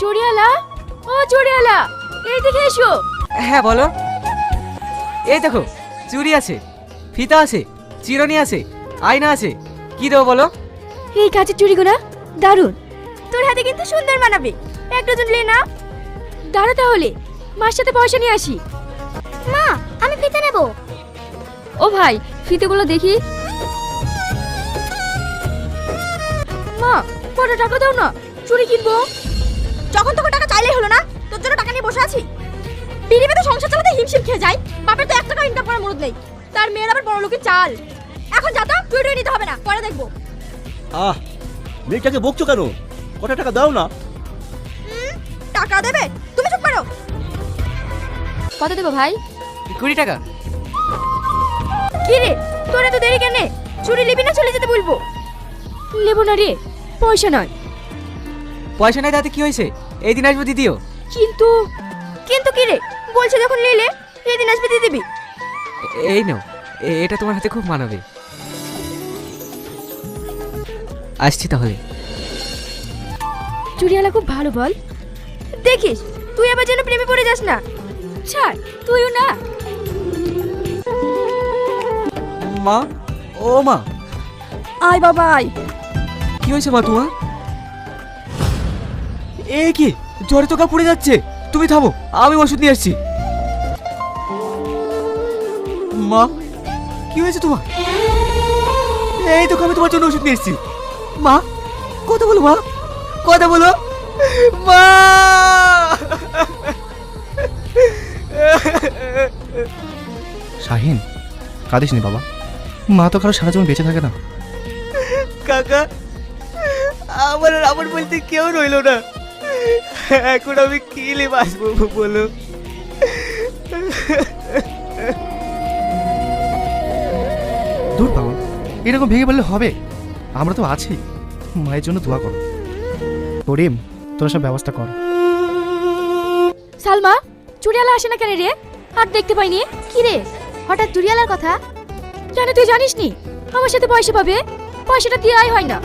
চুড়িয়ালা, ও চুড়িয়ালা, এইদিকে এসো। হ্যাঁ বলো। এই দেখো, চুড়ি আছে, ফিতা আছে, চিরুনি আছে, আয়না আছে। কি দেবো বলো? এই কাচের চুড়িগুলো দারুণ, তোর হাতে কিন্তু সুন্দর মানাবে। এক ডজন লে না। দাঁড়া তাহলে, মার সাথে পয়সা নিয়ে আসি। মা, আমি ফিতে নেব। ও ভাই, ফিতেগুলো দেখি। মা, কত টাকা দাও না, চুড়ি কিনবো। যখন তোকে টাকা চাইলেই হলো না, তোর জন্য টাকা নিয়ে বসে আছি। বিড়িবে তো সংসার চালাতে হিমশিম খেয়ে যায়। বাপের তো 1 টাকা ইনকাম করার মুরদ নেই, তার মেয়ের আবার বড় লোকের চাল। এখন যাতা, তুই নিতে হবে না, পরে দেখবো। মেয়েটাকে বকছো কেন? কত টাকা দাও না। টাকা দেবে? তুমি চুপ করো। কত দেবো ভাই? 20 টাকা। কি রে, তোরা তো দেরি কেন? চুরি নিবি না চলে যেতে বলবো? নেবো না রে, পয়সা নয়। পয়সা নাই তাতে কি হয়েছে? এই দিন আসবো দিদিও। কিন্তু কিন্তু কি রে, বলছে যখন নিলে এদিন আসবে দিয়ে দিবি। এই নাও, এটা তোমার হাতে খুব মানাবে। আসছি তাহলে। চুড়িওয়ালা খুব ভালো বল। দেখিস তুই আবার যেন প্রেমে পড়ে যাস না। ছাড়, তুইও না। মা, ও মা। আয় বাবা আয়। কি হয়েছে মা তোমার? এ কি, জ্বরে তো গা পড়ে যাচ্ছে। তুমি থামো, আমি ওষুধ নিয়ে আসছি। মা, কি হয়েছে তোমার? এই তো আমি তোমার জন্য ওষুধ নিয়ে এসেছি। মা, কথা বলো মা, কথা বলো মা। শাহিন, কাঁদিস নি বাবা। মা তো কারো সারা জীবন বেঁচে থাকে না। কাকা, আমার আর আমার বলতে কেউ রইলো না। এখন আমি কি লে বাঁচবো বলো? দূর পাগল, এরকম ভেঙে বললে হবে? আমরা তো আছি, মায়ের জন্য দোয়া করো। করিম, তোরা সব ব্যবস্থা কর। সালমা, চুড়িয়ালা আসে না কেন রে? আর দেখতে পাইনি। কি রে, হঠাৎ চুড়িয়ালার কথা? কেন তুই জানিস নি আমার সাথে পয়সা পাবে? পয়সাটা দেওয়াই হয় না।